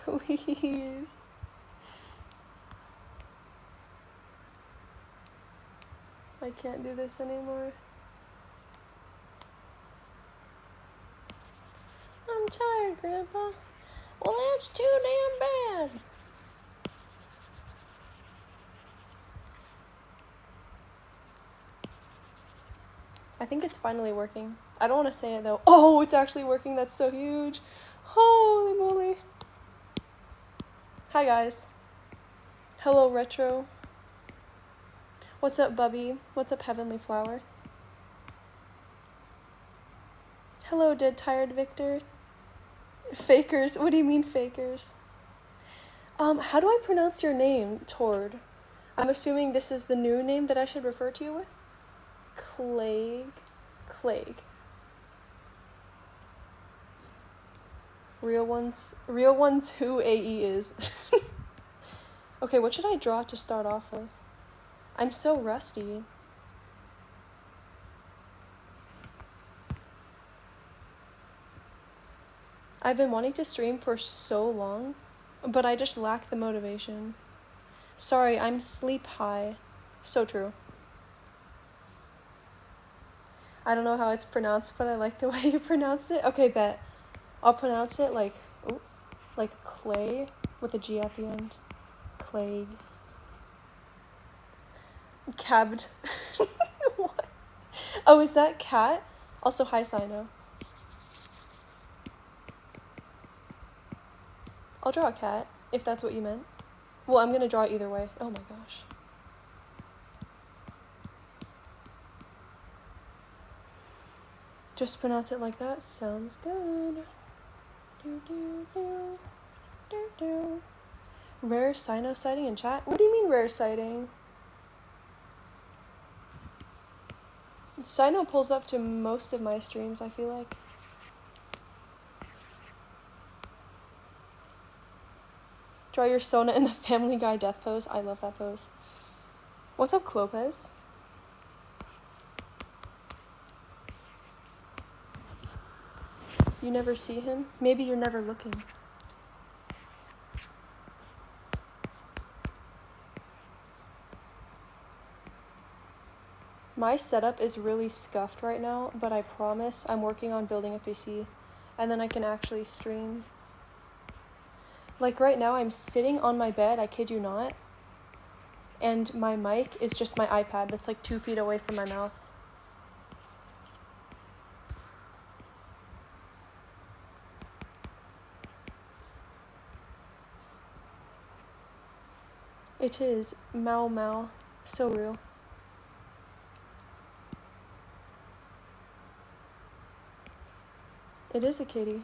Please. I can't do this anymore. I'm tired, Grandpa. Well, that's too damn bad. I think it's finally working. I don't want to say it though. Oh, it's actually working. That's so huge. Holy moly. Hi, guys. Hello, Retro. What's up, Bubby? What's up, Heavenly Flower? Hello, Dead Tired Victor. Fakers. What do you mean, fakers? How do I pronounce your name, Tord? I'm assuming this is the new name that I should refer to you with? Clague. Real ones who AE is. Okay, what should I draw to start off with? I'm so rusty. I've been wanting to stream for so long, but I just lack the motivation. Sorry, I'm sleep high. So true. I don't know how it's pronounced, but I like the way you pronounced it. Okay, bet. I'll pronounce it like clay with a G at the end. Clague. Cabbed. What? Oh, is that cat? Also, hi, Sino. I'll draw a cat, if that's what you meant. Well, I'm gonna draw it either way. Oh my gosh. Just pronounce it like that. Sounds good. Rare Sino sighting in chat? What do you mean rare sighting? Sino pulls up to most of my streams, I feel like. Draw your Sona in the Family Guy death pose. I love that pose. What's up, Clopez? You never see him? Maybe you're never looking. My setup is really scuffed right now, but I promise I'm working on building a PC, and then I can actually stream. Like right now, I'm sitting on my bed, I kid you not, and my mic is just my iPad that's like 2 feet away from my mouth. It is. Mau Mau. So real. It is a kitty.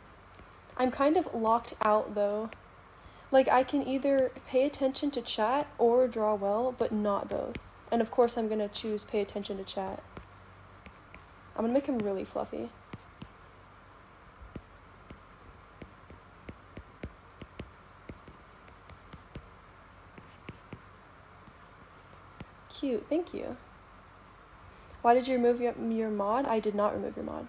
I'm kind of locked out though. Like I can either pay attention to chat or draw well, but not both. And of course I'm gonna choose pay attention to chat. I'm gonna make him really fluffy. Cute, thank you. Why did you remove your mod? I did not remove your mod.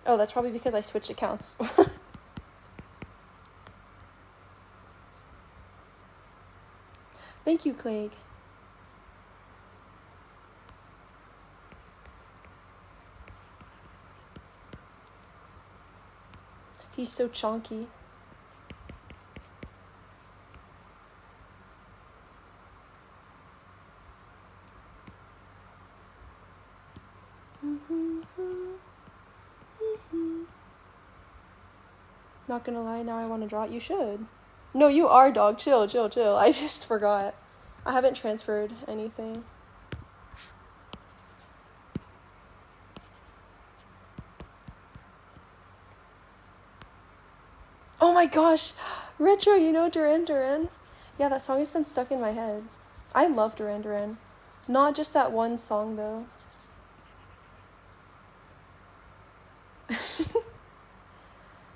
Oh, that's probably because I switched accounts. Thank you, Clague. He's so chonky. Not gonna lie, now I want to draw it. You should. No, you are, dog. Chill. I just forgot. I haven't transferred anything. Oh my gosh! Retro, you know Duran Duran? Yeah, that song has been stuck in my head. I love Duran Duran. Not just that one song, though.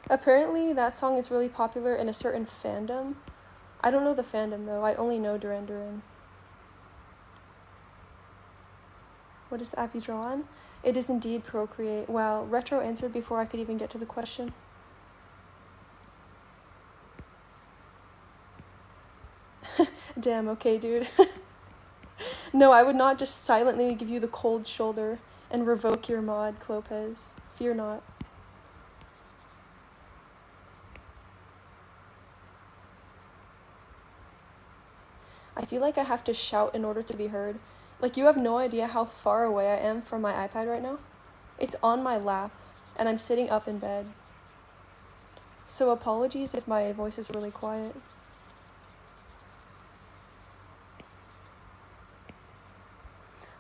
Apparently, that song is really popular in a certain fandom. I don't know the fandom, though. I only know Duran Duran. What is the app you draw on? It is indeed Procreate. Wow, Retro answered before I could even get to the question. Damn, okay, dude. No, I would not just silently give you the cold shoulder and revoke your mod, Clopez. Fear not. I feel like I have to shout in order to be heard. Like, you have no idea how far away I am from my iPad right now. It's on my lap, and I'm sitting up in bed. So apologies if my voice is really quiet.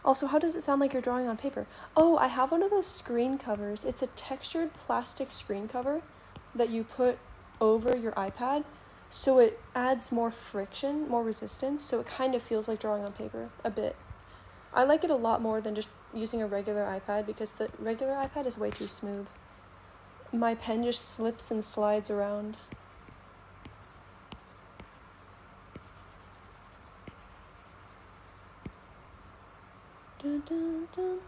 Also, how does it sound like you're drawing on paper? Oh, I have one of those screen covers. It's a textured plastic screen cover that you put over your iPad, so it adds more friction, more resistance, so it kind of feels like drawing on paper, a bit. I like it a lot more than just using a regular iPad because the regular iPad is way too smooth. My pen just slips and slides around. Dun, dun, dun.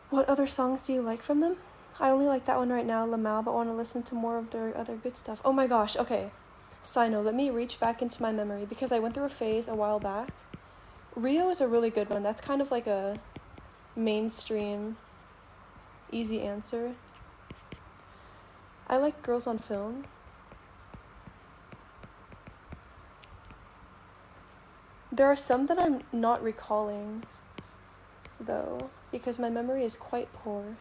What other songs do you like from them? I only like that one right now, Lamal, but want to listen to more of their other good stuff. Oh my gosh, okay. Sino, let me reach back into my memory because I went through a phase a while back. Rio is a really good one. That's kind of like a mainstream, easy answer. I like Girls on Film. There are some that I'm not recalling, though, because my memory is quite poor.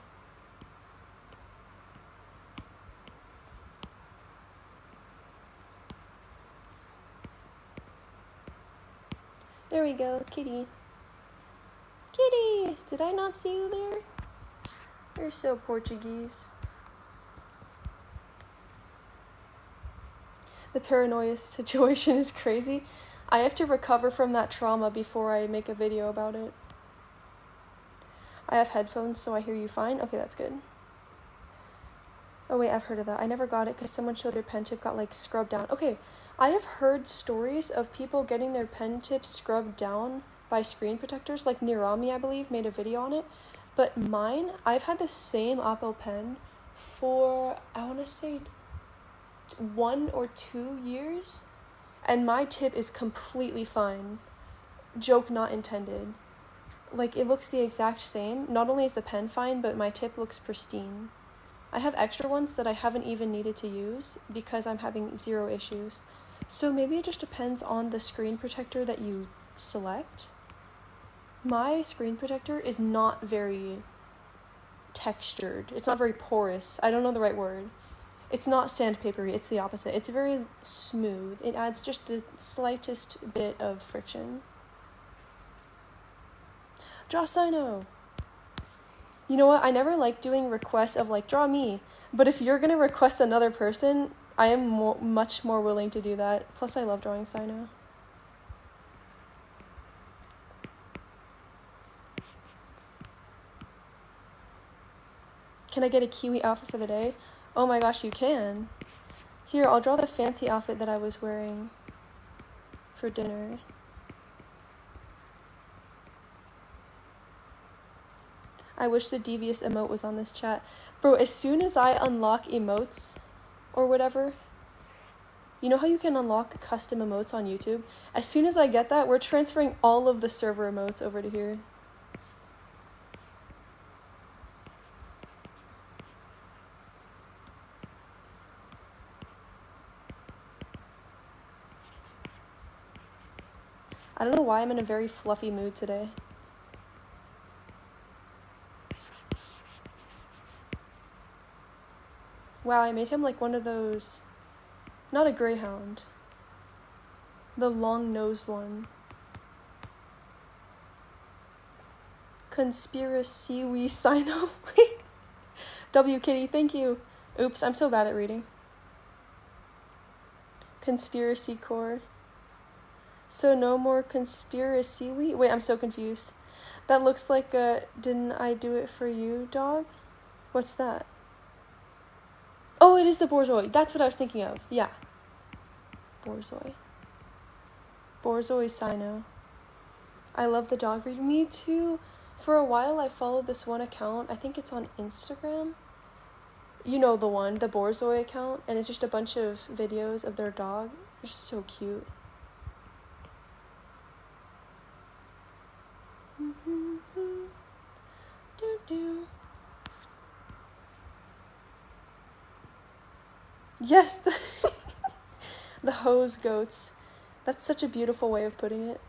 There we go, Kitty. Kitty! Did I not see you there? You're so Portuguese. The paranoia situation is crazy. I have to recover from that trauma before I make a video about it. I have headphones, so I hear you fine. Okay, that's good. Oh wait, I've heard of that. I never got it because someone showed their pen tip got like scrubbed down. Okay, I have heard stories of people getting their pen tips scrubbed down by screen protectors. Like Nirami, I believe, made a video on it. But mine, I've had the same Apple pen for, I want to say, 1 or 2 years. And my tip is completely fine. Joke not intended. Like, it looks the exact same. Not only is the pen fine, but my tip looks pristine. I have extra ones that I haven't even needed to use because I'm having 0 issues. So maybe it just depends on the screen protector that you select. My screen protector is not very textured. It's not very porous. I don't know the right word. It's not sandpapery, it's the opposite. It's very smooth. It adds just the slightest bit of friction. Draw Sino! You know what? I never like doing requests of like, draw me. But if you're gonna request another person, I am much more willing to do that. Plus, I love drawing Sino. Can I get a Kiwi outfit for the day? Oh my gosh, you can. Here, I'll draw the fancy outfit that I was wearing for dinner. I wish the devious emote was on this chat. Bro, as soon as I unlock emotes or whatever, you know how you can unlock custom emotes on YouTube? As soon as I get that, we're transferring all of the server emotes over to here. I don't know why I'm in a very fluffy mood today. Wow, I made him like one of those, not a greyhound, the long-nosed one. Conspiracy we Sino. W Kitty, thank you. Oops, I'm so bad at reading. Conspiracy core. So no more conspiracy we? Wait, I'm so confused. That looks like a didn't I do it for you dog? What's that? Oh, it is the Borzoi. That's what I was thinking of. Yeah. Borzoi. Borzoi Sino. I love the dog breed. Me too. For a while, I followed this one account. I think it's on Instagram. You know the one, the Borzoi account, and it's just a bunch of videos of their dog. They're so cute. Yes, the hose goats. That's such a beautiful way of putting it.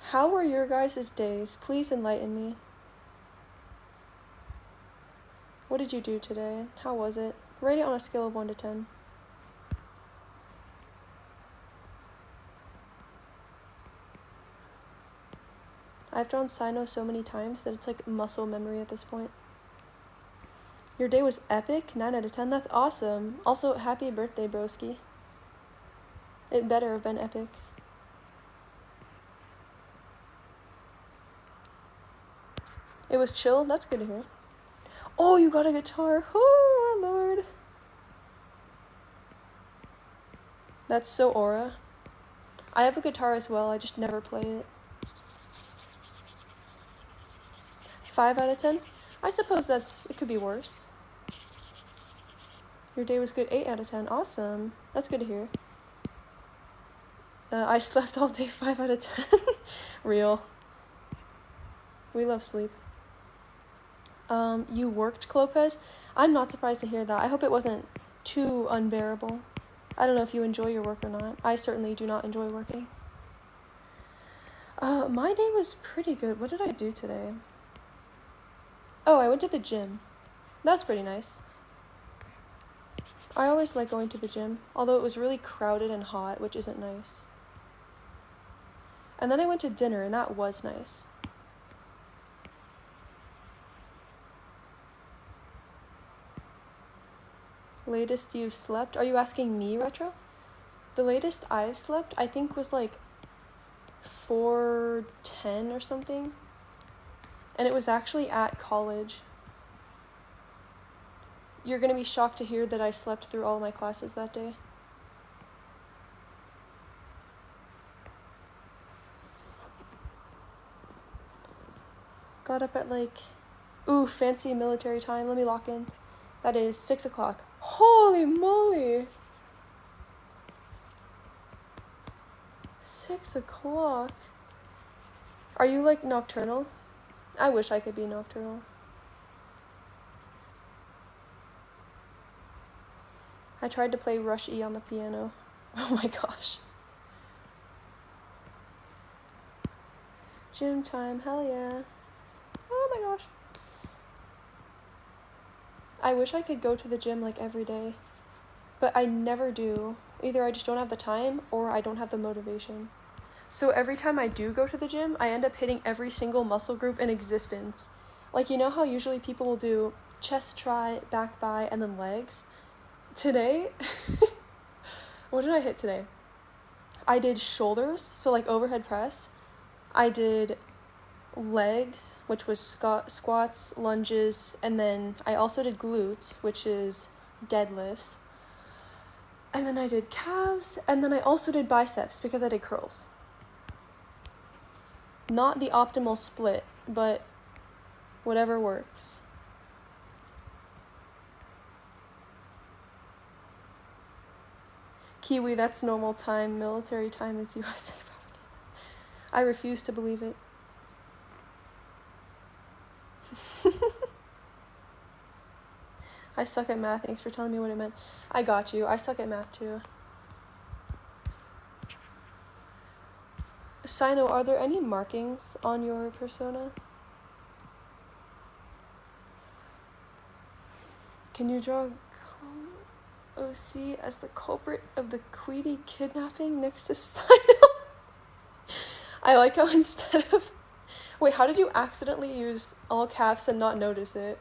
How were your guys' days? Please enlighten me. What did you do today? How was it? Rate it on a scale of 1 to 10. I've drawn Sino so many times that it's like muscle memory at this point. Your day was epic? 9 out of 10? That's awesome. Also, happy birthday, broski. It better have been epic. It was chill? That's good to hear. Oh, you got a guitar. Oh, my lord. That's so aura. I have a guitar as well, I just never play it. 5 out of 10? I suppose it could be worse. Your day was good. 8 out of 10. Awesome. That's good to hear. I slept all day. 5 out of 10. Real. We love sleep. You worked, Clopez? I'm not surprised to hear that. I hope it wasn't too unbearable. I don't know if you enjoy your work or not. I certainly do not enjoy working. My day was pretty good. What did I do today? Oh, I went to the gym. That's pretty nice. I always like going to the gym, although it was really crowded and hot, which isn't nice. And then I went to dinner, and that was nice. Latest you've slept? Are you asking me, Retro? The latest I've slept, I think, was like 4:10 or something. And it was actually at college. You're gonna be shocked to hear that I slept through all my classes that day. Got up at like, fancy military time. Let me lock in. That is 6 o'clock. Holy moly! 6 o'clock? Are you like nocturnal? I wish I could be nocturnal. I tried to play Rush E on the piano. Oh my gosh. Gym time, hell yeah. Oh my gosh. I wish I could go to the gym like every day, but I never do. Either I just don't have the time or I don't have the motivation. So every time I do go to the gym, I end up hitting every single muscle group in existence. Like, you know how usually people will do chest, tri, back, bi, and then legs? Today, what did I hit today? I did shoulders, so like overhead press. I did legs, which was squats, lunges, and then I also did glutes, which is deadlifts. And then I did calves, and then I also did biceps because I did curls. Not the optimal split, but whatever works. Kiwi, that's normal time. Military time is USA propaganda. I refuse to believe it. I suck at math. Thanks for telling me what it meant. I got you. I suck at math too. Sino, are there any markings on your persona? Can you draw OC as the culprit of the Queedy kidnapping next to Sino? I like how instead of... Wait, how did you accidentally use all caps and not notice it?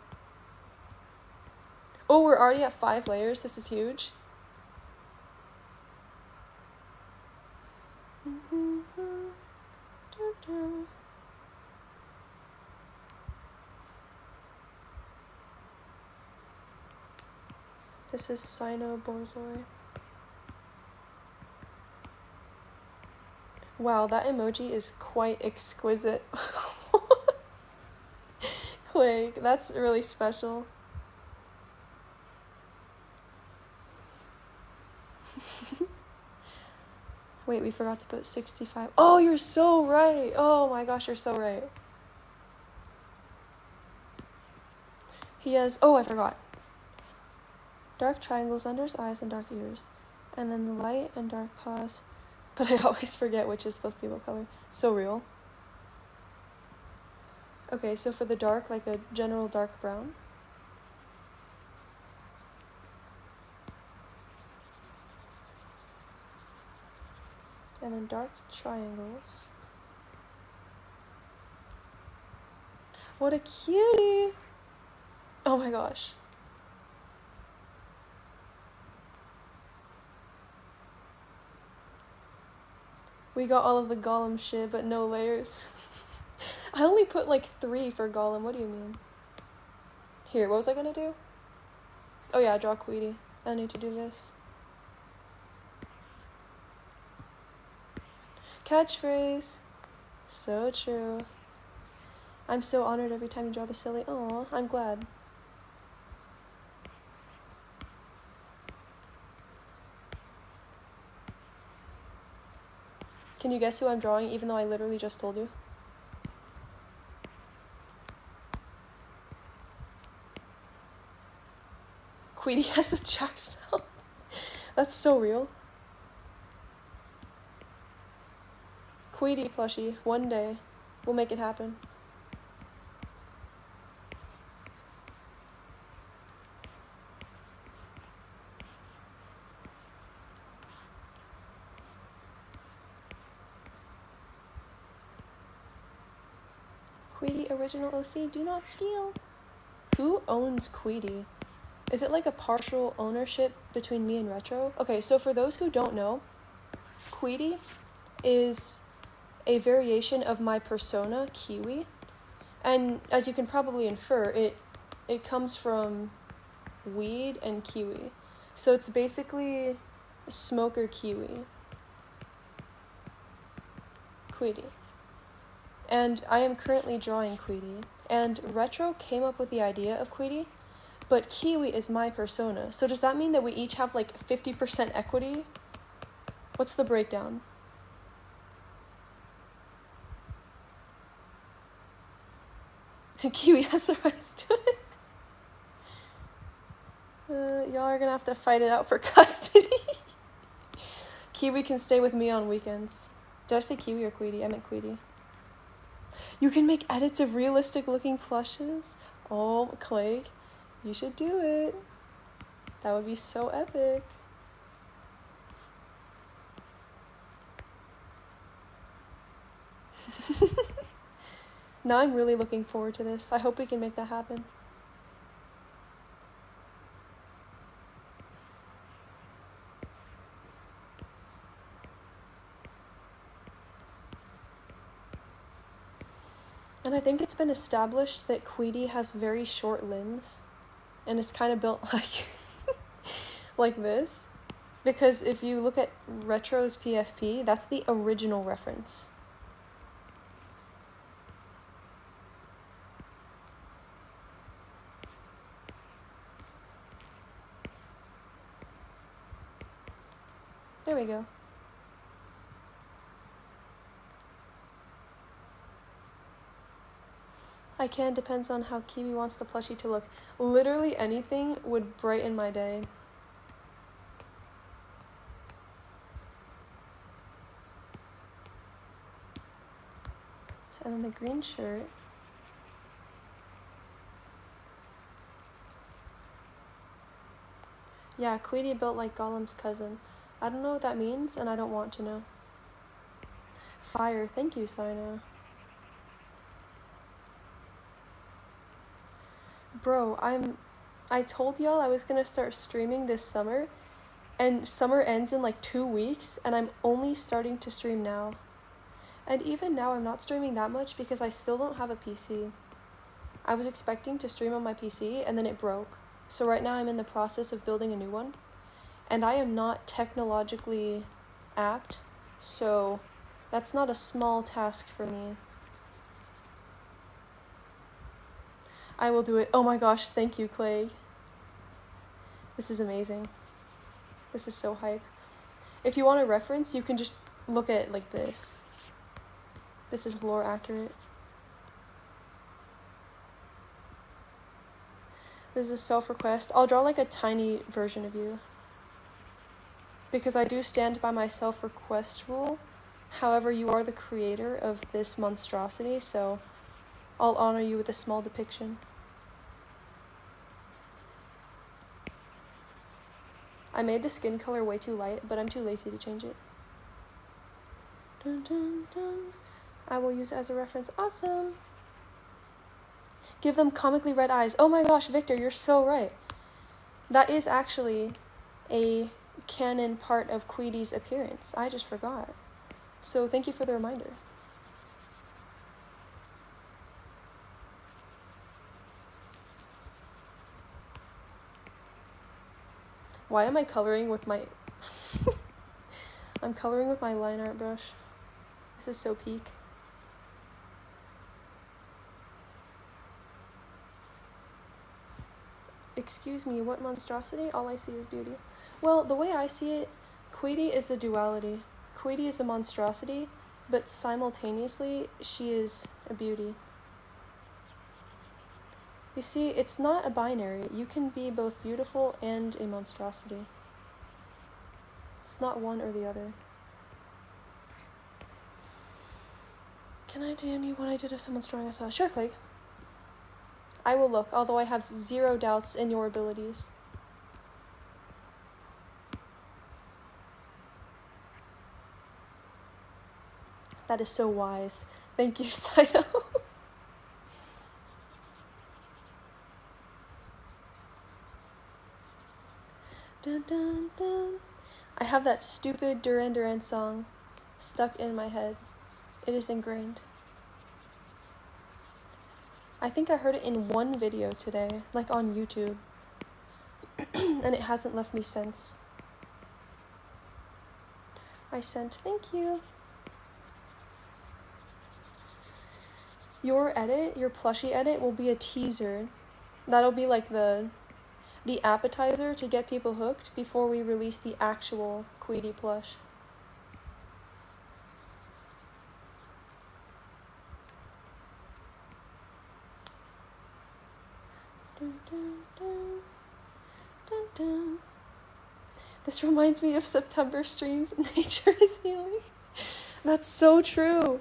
Oh, we're already at 5 layers. This is huge. This is Sino Borzoi. Wow, that emoji is quite exquisite. Click, that's really special. Wait, we forgot to put 65. Oh, you're so right. Oh my gosh, you're so right. He has, oh, I forgot. Dark triangles under his eyes and dark ears. And then the light and dark paws. But I always forget which is supposed to be what color. So real. Okay, so for the dark, like a general dark brown. And then dark triangles. What a cutie! Oh my gosh. We got all of the Gollum shit, but no layers. I only put like 3 for Gollum. What do you mean? Here, what was I gonna do? Oh yeah, draw Queedy. I need to do this. Catchphrase. So true. I'm so honored every time you draw the silly. Aw, I'm glad. Can you guess who I'm drawing, even though I literally just told you? Queedy has the Jack spell. That's so real. Queedy plushie, one day. We'll make it happen. Queedy original OC, do not steal. Who owns Queedy? Is it like a partial ownership between me and Retro? Okay, so for those who don't know, Queedy is a variation of my persona, Kiwi. And as you can probably infer, it comes from weed and kiwi. So it's basically smoker kiwi. Queedy. And I am currently drawing Queedy. And Retro came up with the idea of Queedy, but Kiwi is my persona. So does that mean that we each have like 50% equity? What's the breakdown? Kiwi has the rights to it. Y'all are gonna have to fight it out for custody. Kiwi can stay with me on weekends. Did I say Kiwi or Queedy? I meant Queedy. You can make edits of realistic looking plushes. Oh, Clay, you should do it. That would be so epic. Now I'm really looking forward to this. I hope we can make that happen. And I think it's been established that Queedy has very short limbs and is kind of built like this. Because if you look at Retro's PFP, that's the original reference. There we go. I can, depends on how Kiwi wants the plushie to look. Literally anything would brighten my day. And then the green shirt. Yeah, Queedy built like Gollum's cousin. I don't know what that means, and I don't want to know. Fire, thank you, Sina. Bro, I told y'all I was gonna start streaming this summer, and summer ends in like 2 weeks, and I'm only starting to stream now. And even now I'm not streaming that much because I still don't have a PC. I was expecting to stream on my PC, and then it broke. So right now I'm in the process of building a new one, and I am not technologically apt, so That's not a small task for me. I will do it. Oh my gosh, thank you, Clay. This is amazing. This is so hype. If you want a reference, you can just look at it like this. This is lore accurate. This is a self-request. I'll draw like a tiny version of you. Because I do stand by my self-request rule. However, you are the creator of this monstrosity, so I'll honor you with a small depiction. I made the skin color way too light, but I'm too lazy to change it. Dun, dun, dun. I will use it as a reference. Awesome! Give them comically red eyes. Oh my gosh, Victor, you're so right. That is actually a canon part of Queedy's appearance. I just forgot. So thank you for the reminder. Why am I coloring with my... I'm coloring with my line art brush. This is so peak. Excuse me, what monstrosity? All I see is beauty. Well, the way I see it, Queedy is a duality. Queedy is a monstrosity, but simultaneously, she is a beauty. You see, it's not a binary. You can be both beautiful and a monstrosity. It's not one or the other. Can I DM you what I did if someone's drawing us out? Sure, Clegg. I will look, although I have zero doubts in your abilities. That is so wise. Thank you, Saito. Dun, dun, dun. I have that stupid Duran Duran song stuck in my head. It is ingrained. I think I heard it in one video today, like on YouTube. And it hasn't left me since. I sent, thank you. Your edit, your plushie edit, will be a teaser. That'll be like the appetizer to get people hooked before we release the actual Queedy plush. Dun, dun, dun. Dun, dun. This reminds me of September streams. Nature is healing. That's so true.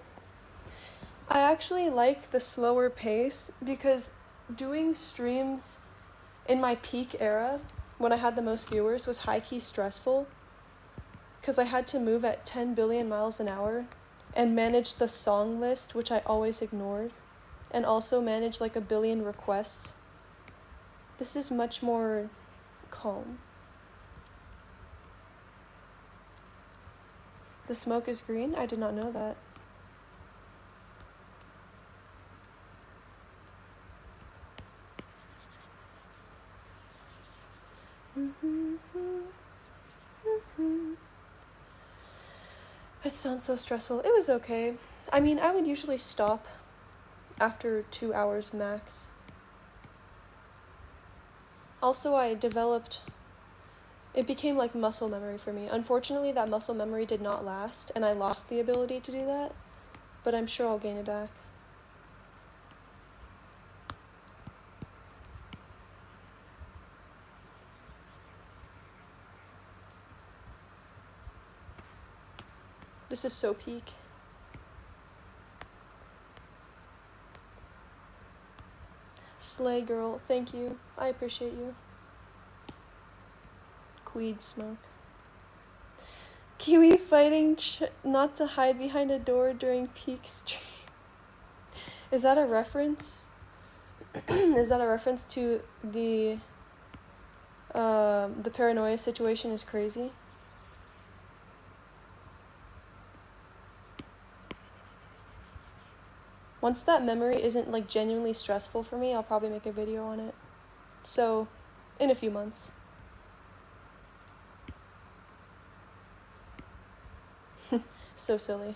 I actually like the slower pace because doing streams in my peak era, when I had the most viewers, was high-key stressful because I had to move at 10 billion miles an hour and manage the song list, which I always ignored, and also manage like 1 billion requests. This is much more calm. The smoke is green? I did not know that. It sounds so stressful. It was okay. I mean, I would usually stop after 2 hours max. Also, it became like muscle memory for me. Unfortunately, that muscle memory did not last, and I lost the ability to do that, but I'm sure I'll gain it back. This is so peak. Slay girl, thank you. I appreciate you. Queed smoke. Kiwi fighting not to hide behind a door during peak stream. Is that a reference? Is that a reference to the paranoia situation is crazy? Once that memory isn't like genuinely stressful for me, I'll probably make a video on it. So, in a few months. So silly.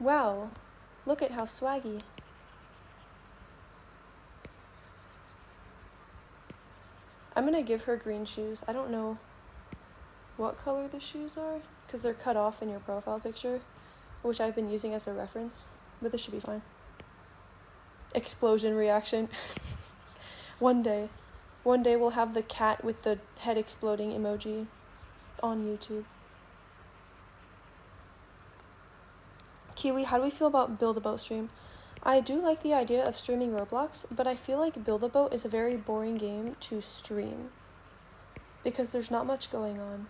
Wow, look at how swaggy. I'm gonna give her green shoes. I don't know what color the shoes are, because they're cut off in your profile picture, which I've been using as a reference, but this should be fine. Explosion reaction. One day we'll have the cat with the head exploding emoji on YouTube. Kiwi, how do we feel about Build-A-Boat stream? I do like the idea of streaming Roblox, but I feel like Build-A-Boat is a very boring game to stream because there's not much going on.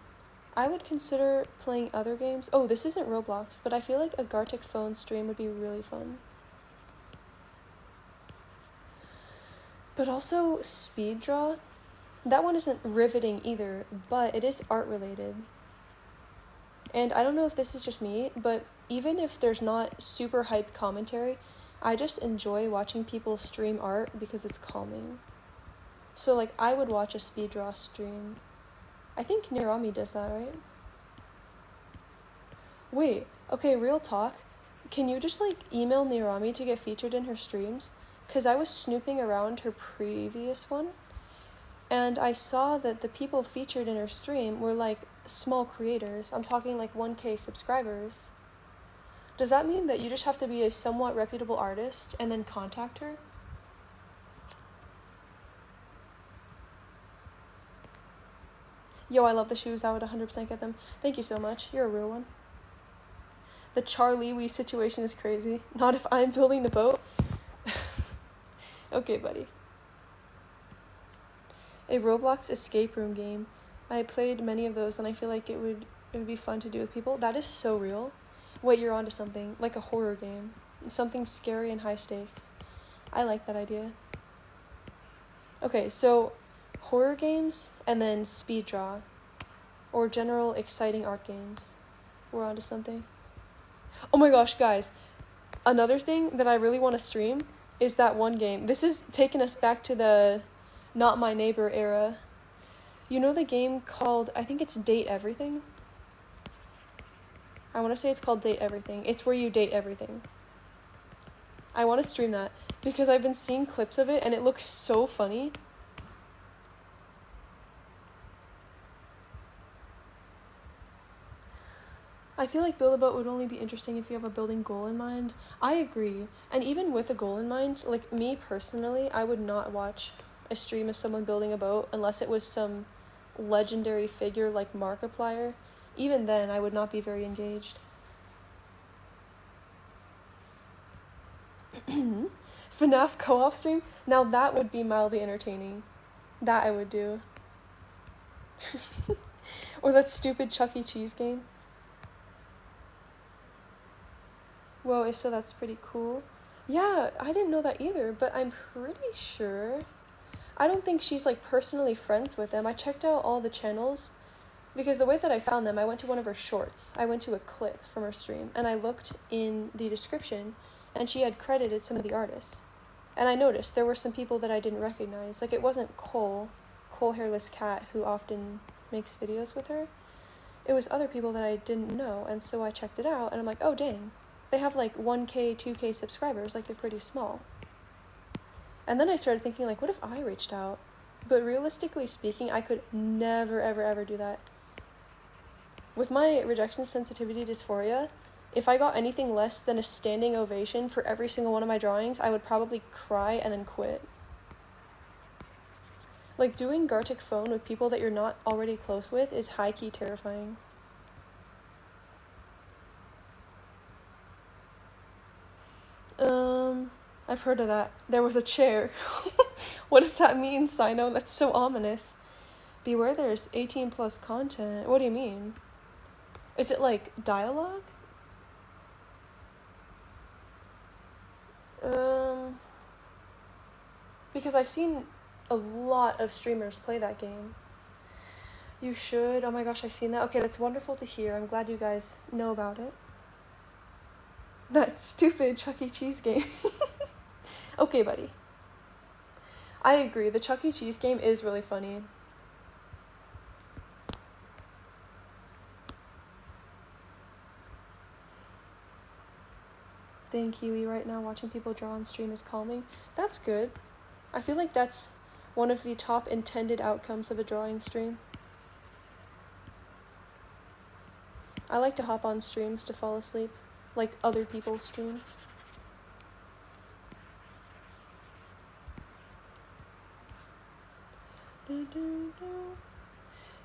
I would consider playing other games. Oh, this isn't Roblox, but I feel like a Gartic phone stream would be really fun. But also Speed Draw. That one isn't riveting either, but it is art related. And I don't know if this is just me, but even if there's not super hyped commentary, I just enjoy watching people stream art because it's calming. So like I would watch a speed draw stream. I think Nirami does that, right? Wait, okay, real talk. Can you just like email Nirami to get featured in her streams? Because I was snooping around her previous one, and I saw that the people featured in her stream were like small creators. I'm talking like 1K subscribers. Does that mean that you just have to be a somewhat reputable artist and then contact her? Yo, I love the shoes. I would 100% get them. Thank you so much. You're a real one. The Charlie Wee situation is crazy. Not if I'm building the boat. Okay, buddy. A Roblox escape room game. I played many of those and I feel like it would be fun to do with people. That is so real. Wait, you're onto something. Like a horror game. Something scary and high stakes. I like that idea. Okay, so horror games and then speed draw. Or general exciting art games. We're onto something. Oh my gosh, guys. Another thing that I really want to stream is that one game. This is taking us back to the Not My Neighbor era. You know the game called, I think it's Date Everything? I want to say it's called Date Everything. It's where you date everything. I want to stream that because I've been seeing clips of it and it looks so funny. I feel like Build-A-Boat would only be interesting if you have a building goal in mind. I agree. And even with a goal in mind, like me personally, I would not watch a stream of someone building a boat unless it was some legendary figure like Markiplier. Even then, I would not be very engaged. FNAF co-op stream? Now that would be mildly entertaining. That I would do. Or that stupid Chuck E. Cheese game. Whoa, if so, that's pretty cool. Yeah, I didn't know that either, but I'm pretty sure. I don't think she's like personally friends with them. I checked out all the channels because the way that I found them, I went to one of her shorts. I went to a clip from her stream and I looked in the description and she had credited some of the artists. And I noticed there were some people that I didn't recognize. Like it wasn't Cole Hairless Cat, who often makes videos with her. It was other people that I didn't know, and so I checked it out and I'm like, oh dang. They have like 1K, 2K subscribers, like they're pretty small. And then I started thinking like, what if I reached out? But realistically speaking, I could never, ever, ever do that. With my rejection sensitivity dysphoria, if I got anything less than a standing ovation for every single one of my drawings, I would probably cry and then quit. Like doing Gartic phone with people that you're not already close with is high-key terrifying. I've heard of that. There was a chair. What does that mean, Sino? That's so ominous. Beware there's 18 plus content. What do you mean? Is it like dialogue? Because I've seen a lot of streamers play that game. You should. Oh my gosh, I've seen that. Okay, that's wonderful to hear. I'm glad you guys know about it. That stupid Chuck E. Cheese game. Okay, buddy. I agree. The Chuck E. Cheese game is really funny. Thank Kiwi right now, watching people draw on stream is calming. That's good. I feel like that's one of the top intended outcomes of a drawing stream. I like to hop on streams to fall asleep, like other people's streams.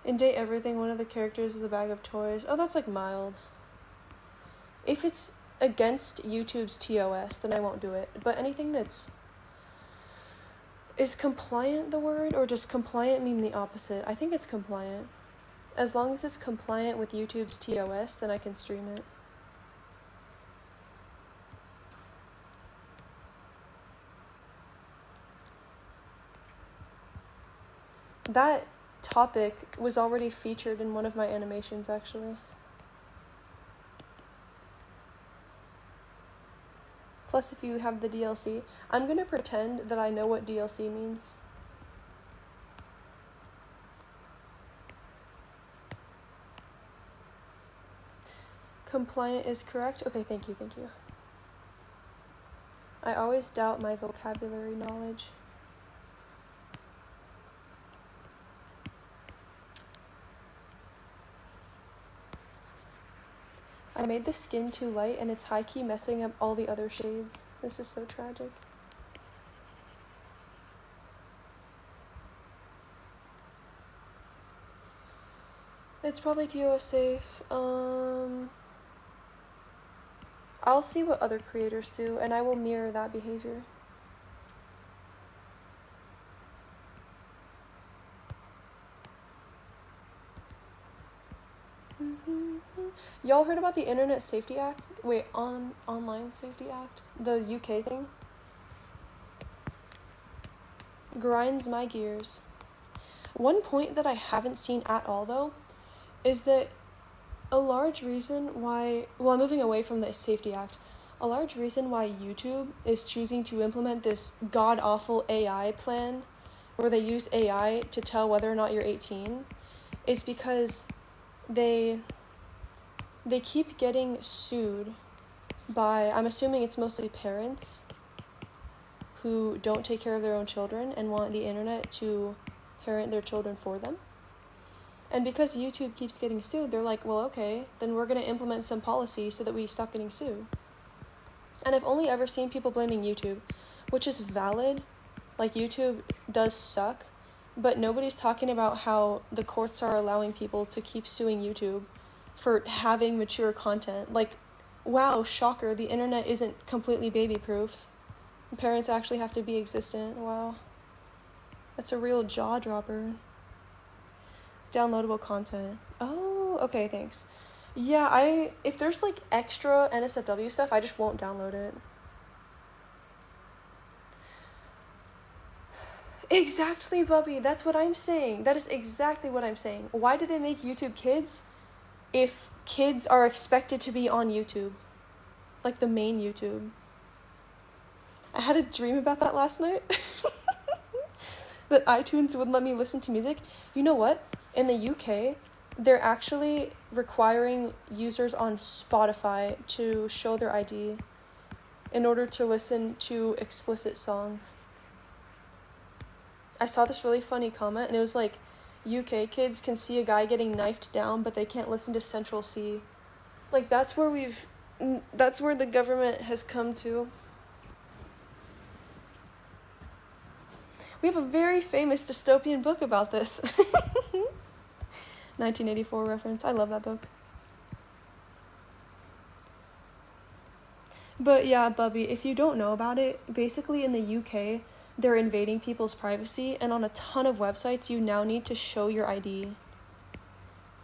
In Date Everything, one of the characters is a bag of toys. Oh, that's like mild. If it's against YouTube's TOS, then I won't do it. But anything that's... Is compliant the word, or does compliant mean the opposite? I think it's compliant. As long as it's compliant with YouTube's TOS, then I can stream it. That topic was already featured in one of my animations, actually. Plus, if you have the DLC, I'm gonna pretend that I know what DLC means. Compliant is correct? Okay, thank you. I always doubt my vocabulary knowledge. I made the skin too light and it's high-key messing up all the other shades. This is so tragic. It's probably TOS safe. I'll see what other creators do and I will mirror that behavior. Y'all heard about the Internet Safety Act? Wait, Online Safety Act? The UK thing? Grinds my gears. One point that I haven't seen at all, though, is that a large reason why... Well, I'm moving away from the Safety Act. A large reason why YouTube is choosing to implement this god-awful AI plan, where they use AI to tell whether or not you're 18, is because they keep getting sued by, I'm assuming it's mostly parents who don't take care of their own children and want the internet to parent their children for them. And because YouTube keeps getting sued, they're like, well, okay, then we're going to implement some policy so that we stop getting sued. And I've only ever seen people blaming YouTube, which is valid. Like, YouTube does suck, but nobody's talking about how the courts are allowing people to keep suing YouTube for having mature content. Like, wow, shocker, the internet isn't completely baby-proof. Parents actually have to be existent. Wow. That's a real jaw-dropper. Downloadable content. Oh, okay, thanks. Yeah, if there's, like, extra NSFW stuff, I just won't download it. Exactly, Bubby. That's what I'm saying. That is exactly what I'm saying. Why do they make YouTube Kids if kids are expected to be on YouTube? Like, the main YouTube. I had a dream about that last night. That iTunes wouldn't let me listen to music. You know what? In the UK, they're actually requiring users on Spotify to show their ID in order to listen to explicit songs. I saw this really funny comment, and it was like, UK kids can see a guy getting knifed down, but they can't listen to Central C. Like, that's where the government has come to. We have a very famous dystopian book about this. 1984 reference. I love that book. But yeah, Bubby, if you don't know about it, basically in the UK, they're invading people's privacy, and on a ton of websites, you now need to show your ID.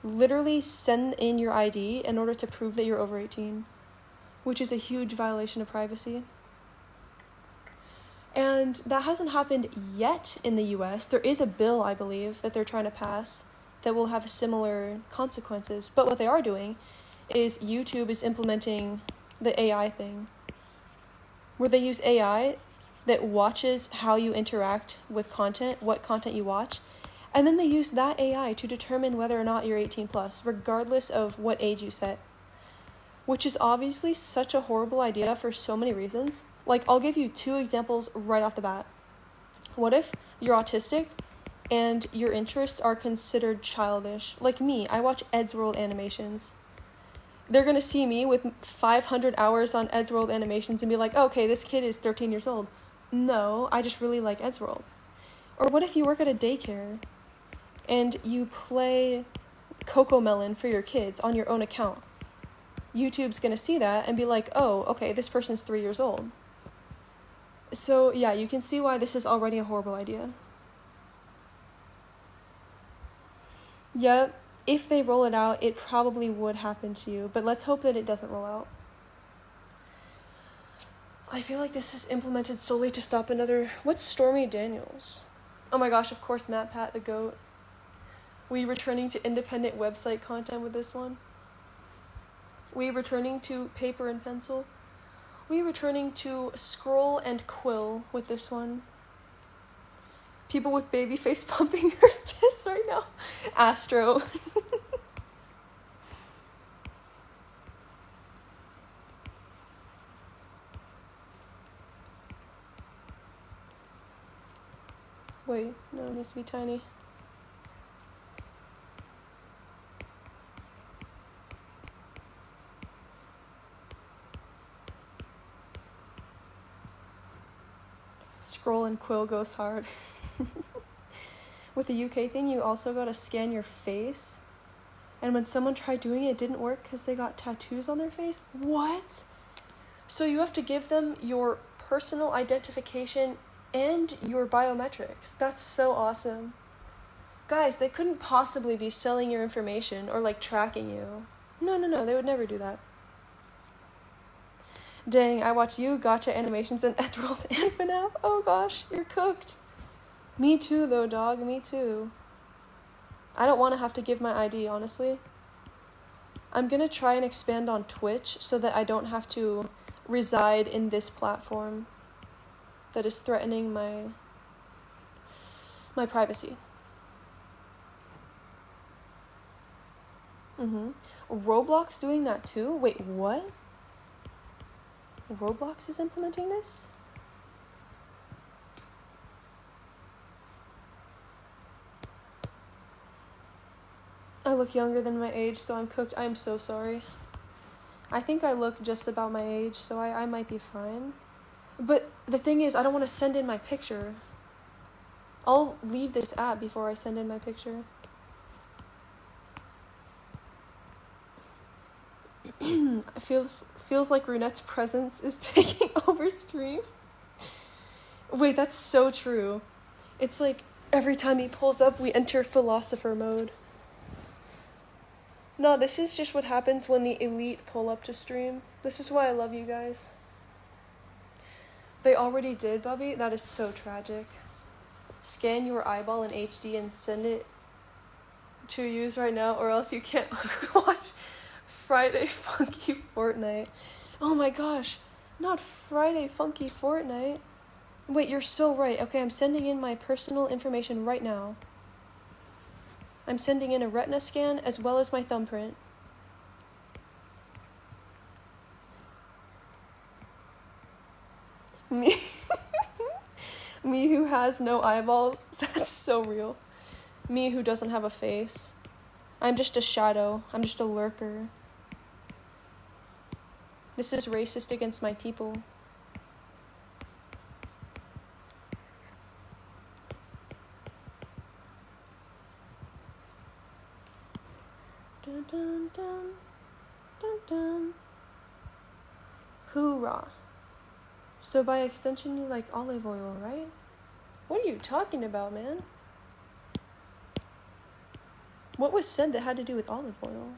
Literally send in your ID in order to prove that you're over 18, which is a huge violation of privacy. And that hasn't happened yet in the US. There is a bill, I believe, that they're trying to pass that will have similar consequences. But what they are doing is YouTube is implementing the AI thing, where they use AI that watches how you interact with content, what content you watch, and then they use that AI to determine whether or not you're 18 plus, regardless of what age you set. which is obviously such a horrible idea for so many reasons. Like, I'll give you 2 examples right off the bat. What if you're autistic and your interests are considered childish? Like me, I watch Eddsworld animations. They're gonna see me with 500 hours on Eddsworld animations and be like, okay, this kid is 13 years old. No, I just really like Eddsworld. Or what if you work at a daycare and you play Cocomelon for your kids on your own account? YouTube's gonna see that and be like, oh, okay, this person's 3 years old. So, yeah, you can see why this is already a horrible idea. Yep, if they roll it out, it probably would happen to you, but let's hope that it doesn't roll out. I feel like this is implemented solely to stop another... What's Stormy Daniels? Oh my gosh, of course, Matt Pat the GOAT. We returning to independent website content with this one. We returning to paper and pencil. We returning to scroll and quill with this one. People with baby face pumping their fists right now. Astro. Wait, no, it needs to be tiny. Scroll and quill goes hard. With the UK thing, you also gotta scan your face. And when someone tried doing it, it didn't work because they got tattoos on their face? What? So you have to give them your personal identification and your biometrics. That's so awesome. Guys, they couldn't possibly be selling your information or like tracking you. No, they would never do that. Dang, I watch you, gotcha animations, and Eddsworld and FNAF. Oh gosh, you're cooked. Me too, though, dog. Me too. I don't want to have to give my ID, honestly. I'm gonna try and expand on Twitch so that I don't have to reside in this platform that is threatening my privacy. Roblox doing that too? Wait, what? Roblox is implementing this? I look younger than my age, so I'm cooked. I'm so sorry. I think I look just about my age, so I might be fine. But the thing is, I don't want to send in my picture. I'll leave this app before I send in my picture. It feels like Runette's presence is taking over stream. Wait, that's so true. It's like every time he pulls up, we enter philosopher mode. No, this is just what happens when the elite pull up to stream. This is why I love you guys. They already did, Bubby? That is so tragic. Scan your eyeball in HD and send it to use right now, or else you can't watch Friday Funky Fortnite. Oh my gosh, not Friday Funky Fortnite. Wait, you're so right. Okay, I'm sending in my personal information right now. I'm sending in a retina scan as well as my thumbprint. Me, me who has no eyeballs. That's so real. Me who doesn't have a face. I'm just a shadow. I'm just a lurker. This is racist against my people. Dun dun dun dun dun. Hoorah. So by extension you like olive oil, right? What are you talking about, man? What was said that had to do with olive oil?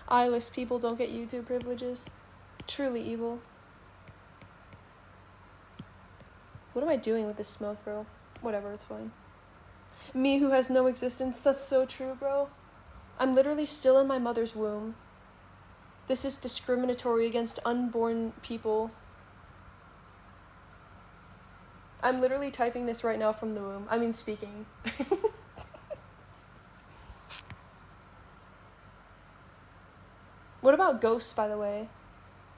Eyeless people don't get YouTube privileges. Truly evil. What am I doing with this smoke, bro? Whatever, it's fine. Me who has no existence. That's so true, bro. I'm literally still in my mother's womb. This is discriminatory against unborn people. I'm literally typing this right now from the womb. I mean, speaking. What about ghosts, by the way?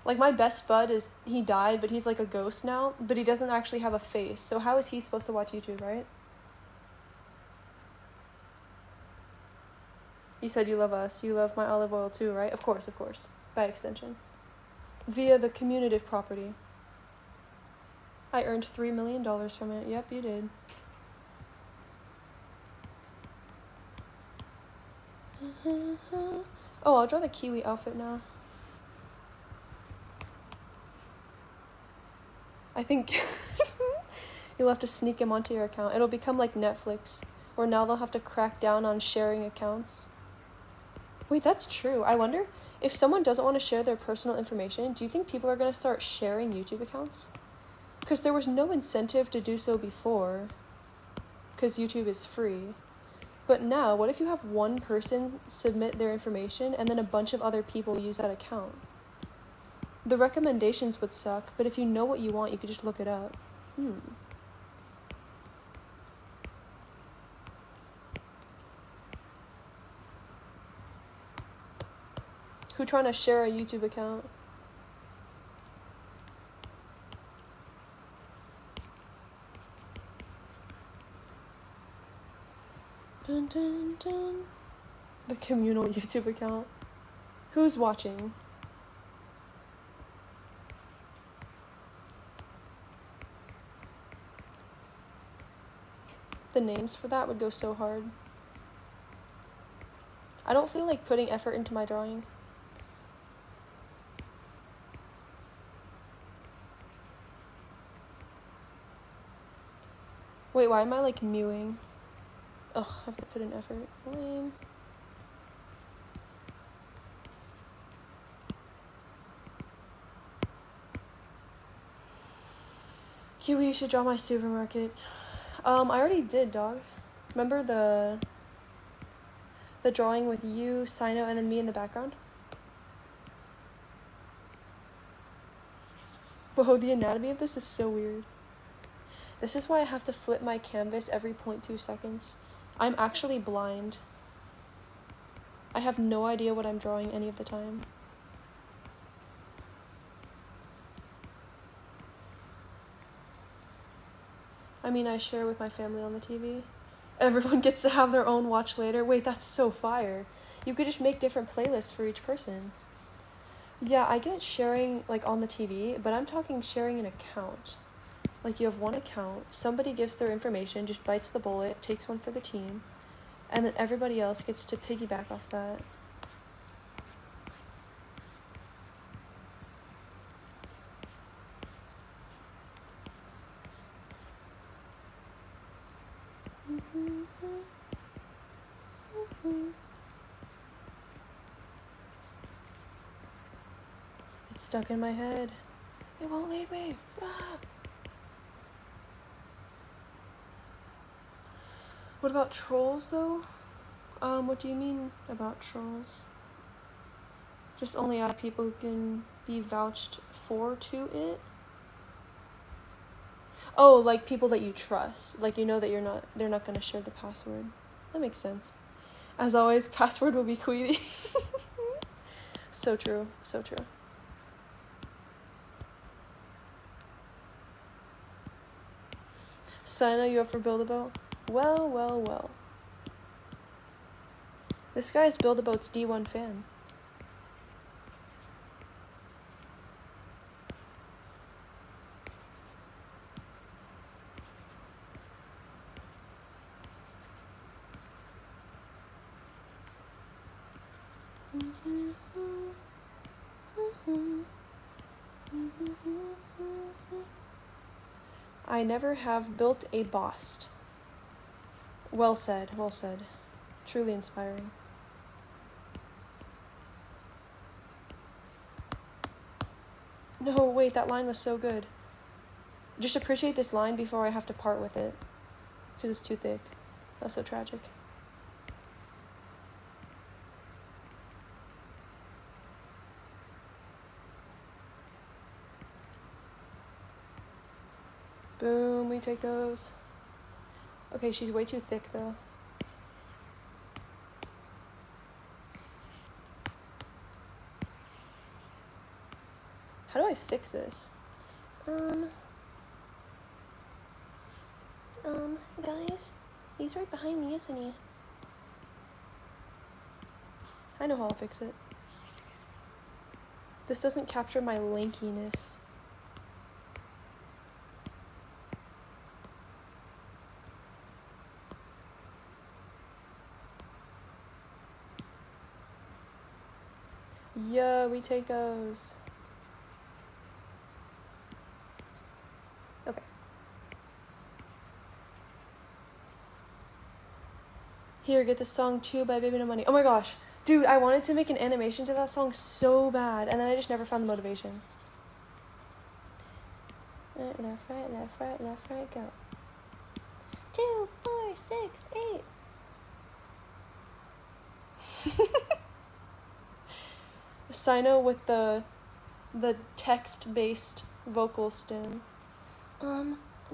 Like, my best bud he died, but he's like a ghost now, but he doesn't actually have a face. So how is he supposed to watch YouTube, right? You said you love us. You love my olive oil too, right? Of course, by extension. Via the commutative property. I earned $3 million from it. Yep, you did. Oh, I'll draw the kiwi outfit now. I think you'll have to sneak him onto your account. It'll become like Netflix, where now they'll have to crack down on sharing accounts. Wait, that's true. I wonder if someone doesn't want to share their personal information, do you think people are going to start sharing YouTube accounts? Because there was no incentive to do so before, because YouTube is free. But now, what if you have one person submit their information and then a bunch of other people use that account? The recommendations would suck, but if you know what you want, you could just look it up. Who trying to share a YouTube account? Dun, dun, dun. The communal YouTube account. Who's watching? The names for that would go so hard. I don't feel like putting effort into my drawing. Wait, why am I like mewing? Ugh, I have to put in effort. Lame. Kiwi, you should draw my supermarket. I already did, dog. Remember the drawing with you, Sino, and then me in the background? Whoa, the anatomy of this is so weird. This is why I have to flip my canvas every 0.2 seconds. I'm actually blind. I have no idea what I'm drawing any of the time. I mean, I share with my family on the TV. Everyone gets to have their own watch later. Wait, that's so fire. You could just make different playlists for each person. Yeah, I get sharing like on the TV, but I'm talking sharing an account. Like, you have one account, somebody gives their information, just bites the bullet, takes one for the team, and then everybody else gets to piggyback off that. It's stuck in my head. It won't leave me. Ah. What about trolls, though? What do you mean about trolls? Just only add people who can be vouched for to it? Oh, like people that you trust. Like, you know that they're not gonna share the password. That makes sense. As always, password will be Queenie. So true, so true. Sina, you up for Build-A-Boat? Well, well, well. This guy's Build-A-Boat's D1 fan. I never have built a boss. Well said, well said. Truly inspiring. No, wait, that line was so good. Just appreciate this line before I have to part with it. Because it's too thick. That's so tragic. Boom, we take those. Okay, she's way too thick though. fix this. Guys, he's right behind me, isn't he? I know how I'll fix it. This doesn't capture my lankiness. Yeah, we take those. Okay. Here, get this song too by Baby No Money. Oh my gosh. Dude, I wanted to make an animation to that song so bad, and then I just never found the motivation. Left, right, left, right, left, right, go. 2, 4, 6, 8. Sino with the text-based vocal stem.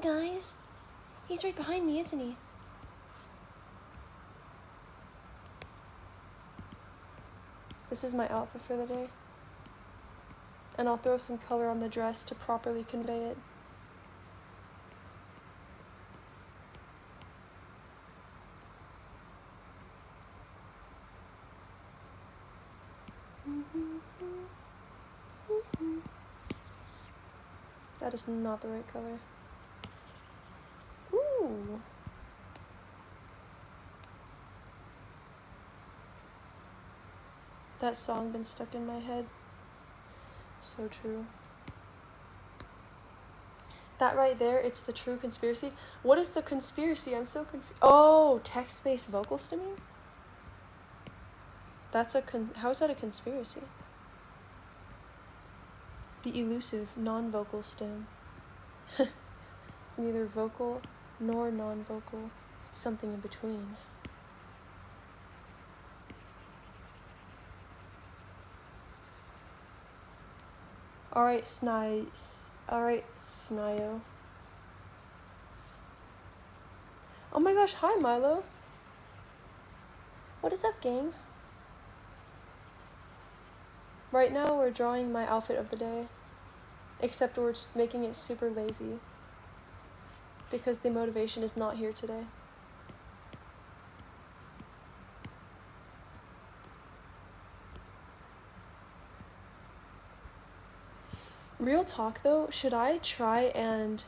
Guys, he's right behind me, isn't he? This is my outfit for the day. And I'll throw some color on the dress to properly convey it. That is not the right color. Ooh. That song been stuck in my head. So true. That right there, it's the true conspiracy. What is the conspiracy? I'm so confused. Oh, text-based vocal stemming? That's how is that a conspiracy? The elusive non-vocal stem. It's neither vocal nor non-vocal. It's something in between. Alright, Snio. Oh my gosh, hi Milo. What is up, gang? Right now we're drawing my outfit of the day. Except we're just making it super lazy. Because the motivation is not here today. Real talk though, should I try and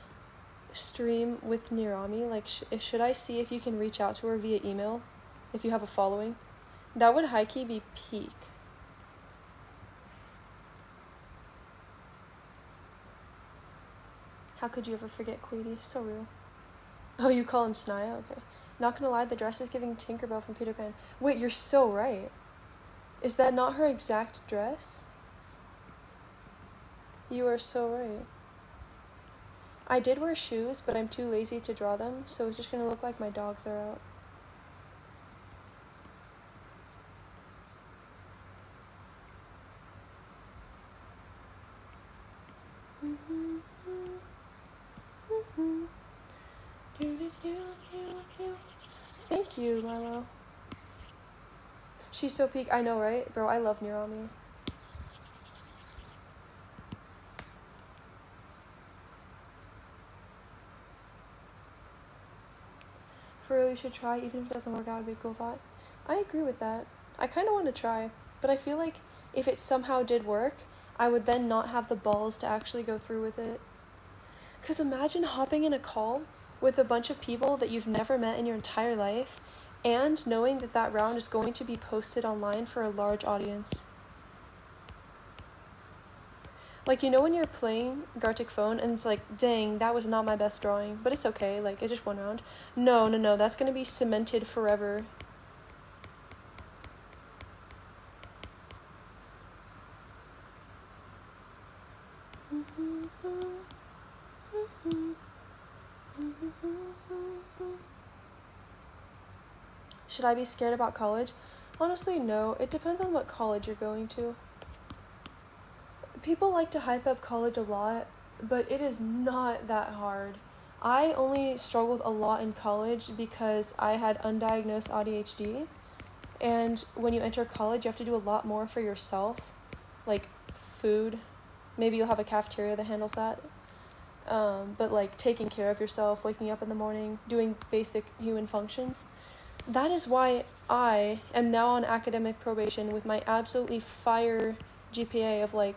stream with Nirami? Like, should I see if you can reach out to her via email? If you have a following? That would high-key be peak. How could you ever forget Queenie? So real. Oh, you call him Snaya? Okay. Not gonna lie, the dress is giving Tinkerbell from Peter Pan. Wait, you're so right. Is that not her exact dress? You are so right. I did wear shoes, but I'm too lazy to draw them, so it's just gonna look like my dogs are out. Thank you, Milo. She's so peak. I know, right? Bro, I love Nirami. For real, you should try. Even if it doesn't work out, it'd be a cool thought. I agree with that. I kind of want to try, but I feel like if it somehow did work, I would then not have the balls to actually go through with it. Because imagine hopping in a call with a bunch of people that you've never met in your entire life and knowing that that round is going to be posted online for a large audience. Like, you know when you're playing Gartic Phone and it's like, dang, that was not my best drawing, but it's okay, like, it's just one round. No, that's gonna be cemented forever. Should I be scared about college? Honestly, no. It depends on what college you're going to. People like to hype up college a lot, but it is not that hard. I only struggled a lot in college because I had undiagnosed ADHD, and when you enter college, you have to do a lot more for yourself, like food, Maybe you'll have a cafeteria that handles that. But like taking care of yourself, waking up in the morning, doing basic human functions. That is why I am now on academic probation with my absolutely fire GPA of like,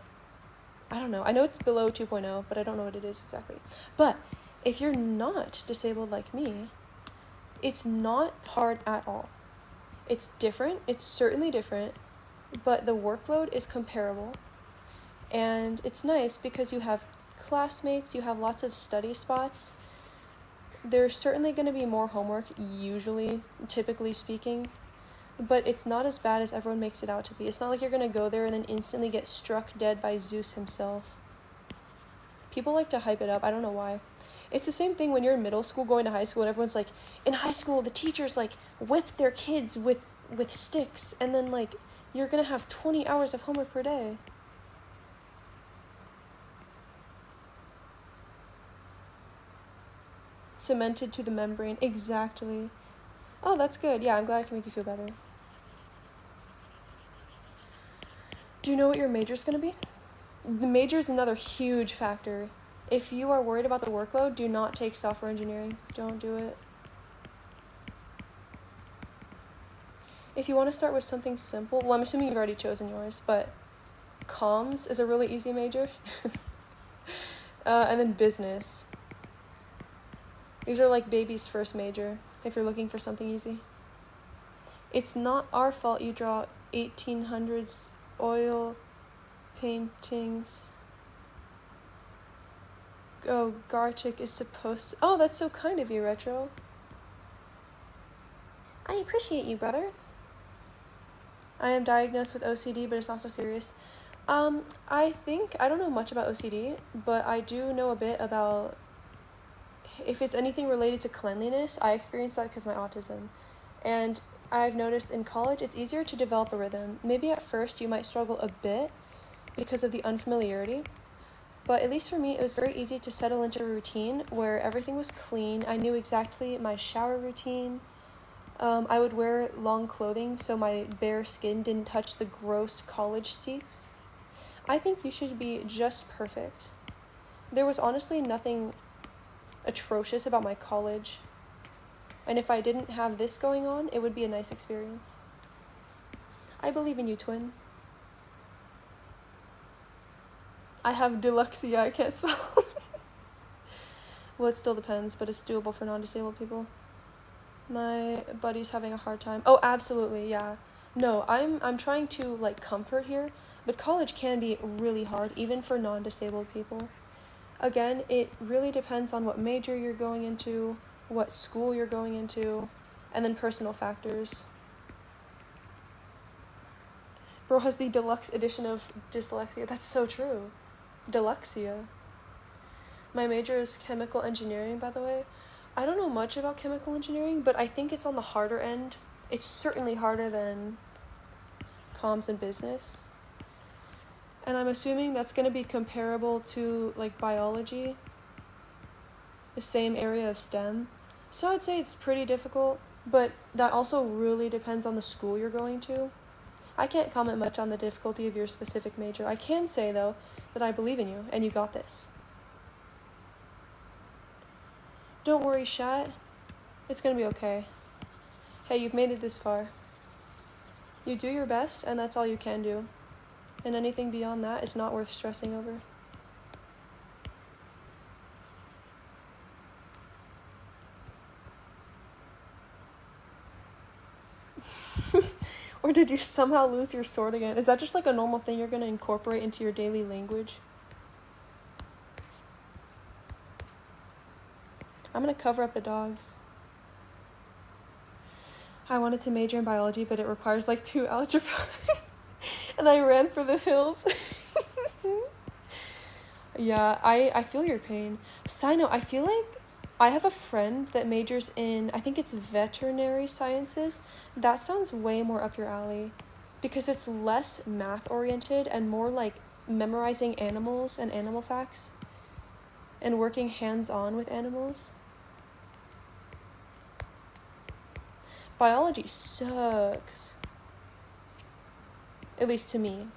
I don't know. I know it's below 2.0, but I don't know what it is exactly. But if you're not disabled like me, it's not hard at all. It's different. It's certainly different, but the workload is comparable. And it's nice because you have classmates, you have lots of study spots. There's certainly going to be more homework, usually, typically speaking, but it's not as bad as everyone makes it out to be. It's not like you're going to go there and then instantly get struck dead by Zeus himself. People like to hype it up. I don't know why. It's the same thing when you're in middle school going to high school and everyone's like, in high school, the teachers like whip their kids with sticks, and then like you're going to have 20 hours of homework per day. Cemented to the membrane. Exactly. Oh, that's good. Yeah, I'm glad I can make you feel better. Do you know what your major's going to be? The major is another huge factor. If you are worried about the workload, do not take software engineering. Don't do it. If you want to start with something simple, well, I'm assuming you've already chosen yours, but comms is a really easy major. And then business. These are like baby's first major, if you're looking for something easy. It's not our fault you draw 1800s oil paintings. Oh, Garchik is supposed to... Oh, that's so kind of you, Retro. I appreciate you, brother. I am diagnosed with OCD, but it's not so serious. I don't know much about OCD, but I do know a bit about... If it's anything related to cleanliness, I experience that because of my autism. And I've noticed in college, it's easier to develop a rhythm. Maybe at first you might struggle a bit because of the unfamiliarity. But at least for me, it was very easy to settle into a routine where everything was clean. I knew exactly my shower routine. I would wear long clothing so my bare skin didn't touch the gross college seats. I think you should be just perfect. There was honestly nothing atrocious about my college. And if I didn't have this going on, it would be a nice experience. I believe in you, twin. I have dyslexia, I can't spell. Well, it still depends, but it's doable for non-disabled people. My buddy's having a hard time. Oh, absolutely, yeah. No, I'm trying to, like, comfort here, but college can be really hard, even for non-disabled people. Again, it really depends on what major you're going into, what school you're going into, and then personal factors. Bro has the deluxe edition of dyslexia. That's so true. Dyslexia. My major is chemical engineering, by the way. I don't know much about chemical engineering, but I think it's on the harder end. It's certainly harder than comms and business. And I'm assuming that's going to be comparable to, like, biology, the same area of STEM. So I'd say it's pretty difficult, but that also really depends on the school you're going to. I can't comment much on the difficulty of your specific major. I can say, though, that I believe in you, and you got this. Don't worry, Shat. It's going to be okay. Hey, you've made it this far. You do your best, and that's all you can do. And anything beyond that is not worth stressing over. Or did you somehow lose your sword again? Is that just like a normal thing you're going to incorporate into your daily language? I'm going to cover up the dogs. I wanted to major in biology, but it requires like 2 algebra. And I ran for the hills. Yeah, I feel your pain. Side note, I feel like I have a friend that majors in, I think it's veterinary sciences. That sounds way more up your alley because it's less math oriented and more like memorizing animals and animal facts and working hands-on with animals. Biology sucks. At least to me.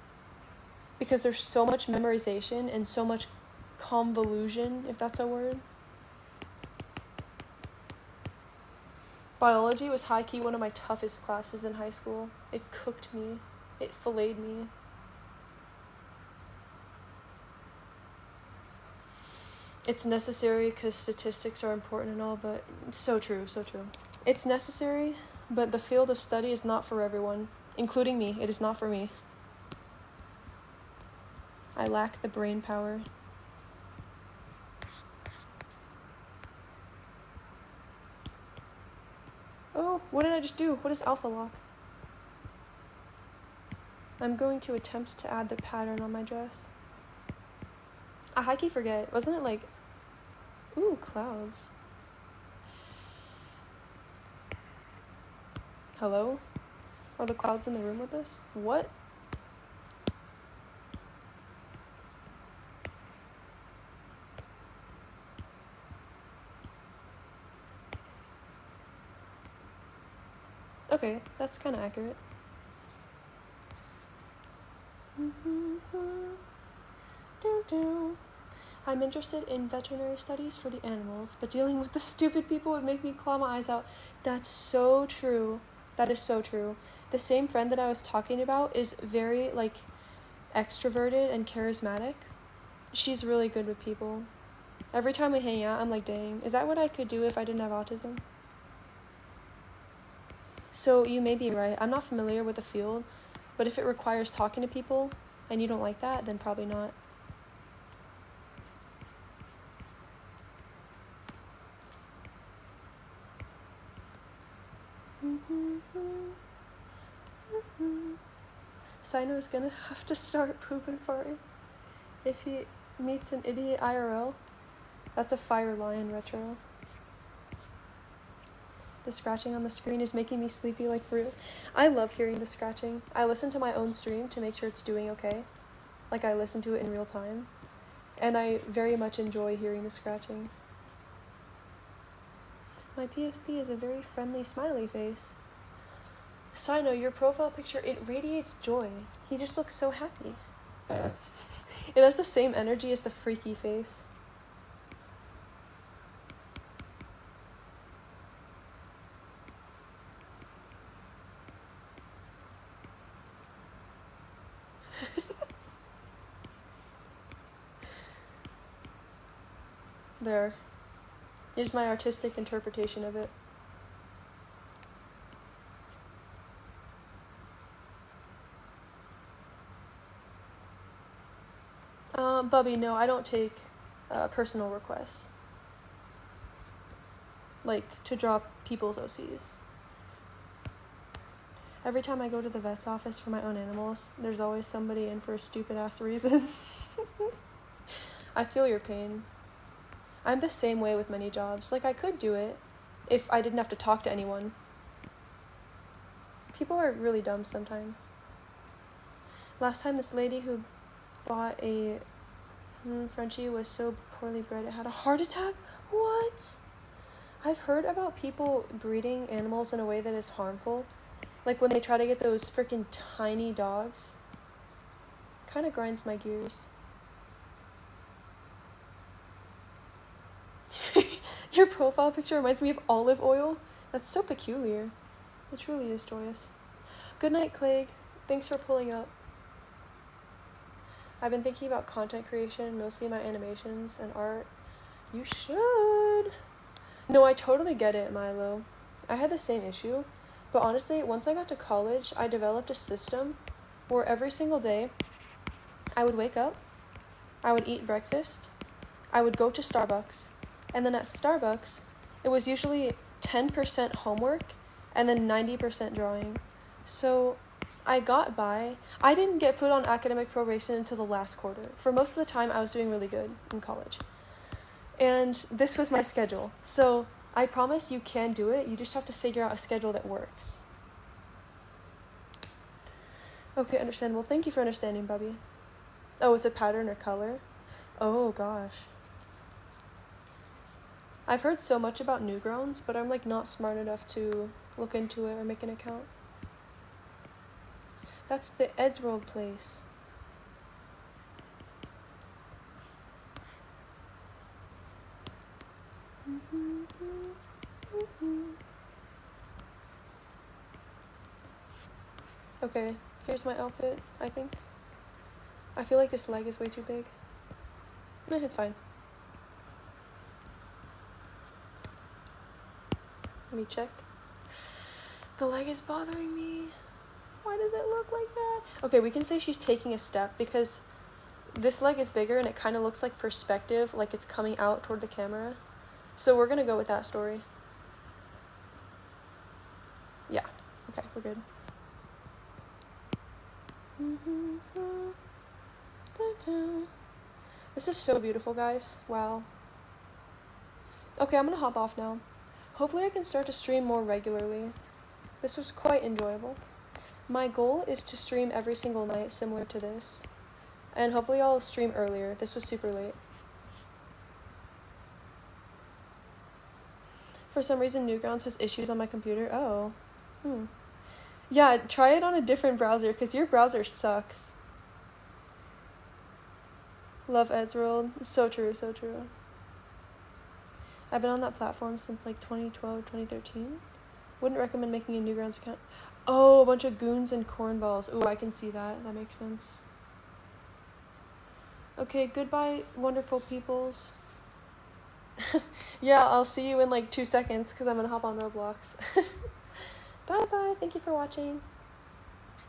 because there's so much memorization and so much convolution, if that's a word. Biology was high-key one of my toughest classes in high school. It cooked me. It filleted me. It's necessary because statistics are important and all, but so true, so true. It's necessary, but the field of study is not for everyone, including me. It is not for me. I lack the brain power. Oh, what did I just do? What is alpha lock? I'm going to attempt to add the pattern on my dress. I high-key forget. Wasn't it like... Ooh, clouds. Hello? Are the clouds in the room with us? What? Okay, that's kind of accurate. I'm interested in veterinary studies for the animals, but dealing with the stupid people would make me claw my eyes out. That's so true. That is so true. The same friend that I was talking about is very, like, extroverted and charismatic. She's really good with people. Every time we hang out, I'm like, dang, is that what I could do if I didn't have autism? So you may be right. I'm not familiar with the field, but if it requires talking to people and you don't like that, then probably not. Sino's gonna have to start pooping farting if he meets an idiot IRL. That's a Fire Lion retro. The scratching on the screen is making me sleepy like for real. I love hearing the scratching. I listen to my own stream to make sure it's doing okay. Like I listen to it in real time. And I very much enjoy hearing the scratching. My PFP is a very friendly smiley face. Sino, your profile picture, it radiates joy. He just looks so happy. It has the same energy as the freaky face. There. Here's my artistic interpretation of it. Bubby, no, I don't take personal requests. Like, to draw people's OCs. Every time I go to the vet's office for my own animals, there's always somebody in for a stupid-ass reason. I feel your pain. I'm the same way with many jobs. Like, I could do it if I didn't have to talk to anyone. People are really dumb sometimes. Last time, this lady who bought a Frenchie was so poorly bred it had a heart attack? What? I've heard about people breeding animals in a way that is harmful. Like when they try to get those freaking tiny dogs. Kind of grinds my gears. Your profile picture reminds me of olive oil. That's so peculiar. It truly is joyous. Good night, Clegg. Thanks for pulling up. I've been thinking about content creation, mostly my animations and art. You should. No, I totally get it, Milo. I had the same issue. But honestly, once I got to college, I developed a system where every single day I would wake up, I would eat breakfast, I would go to Starbucks, and then at Starbucks, it was usually 10% homework and then 90% drawing. So I got by. I didn't get put on academic probation until the last quarter. For most of the time, I was doing really good in college. And this was my schedule. So I promise you can do it. You just have to figure out a schedule that works. Okay, understandable. Thank you for understanding, Bubby. Oh, it's a pattern or color? Oh, gosh. I've heard so much about newgrowns, but I'm like not smart enough to look into it or make an account. That's the Eddsworld place. Okay, here's my outfit, I think. I feel like this leg is way too big. It's fine. Let me check. The leg is bothering me. Why does it look like that? Okay, we can say she's taking a step because this leg is bigger and it kind of looks like perspective, like it's coming out toward the camera. So we're gonna go with that story. Yeah, okay, we're good. This is so beautiful, guys. Wow. Okay, I'm gonna hop off now. Hopefully I can start to stream more regularly. This was quite enjoyable. My goal is to stream every single night similar to this. And hopefully I'll stream earlier. This was super late. For some reason, Newgrounds has issues on my computer. Oh. Yeah, try it on a different browser, because your browser sucks. Love Ed's World. So true, so true. I've been on that platform since like 2012, 2013. Wouldn't recommend making a Newgrounds account. Oh, a bunch of goons and cornballs. Ooh, I can see that. That makes sense. Okay, goodbye, wonderful peoples. Yeah, I'll see you in like 2 seconds because I'm gonna hop on Roblox. Bye bye. Thank you for watching.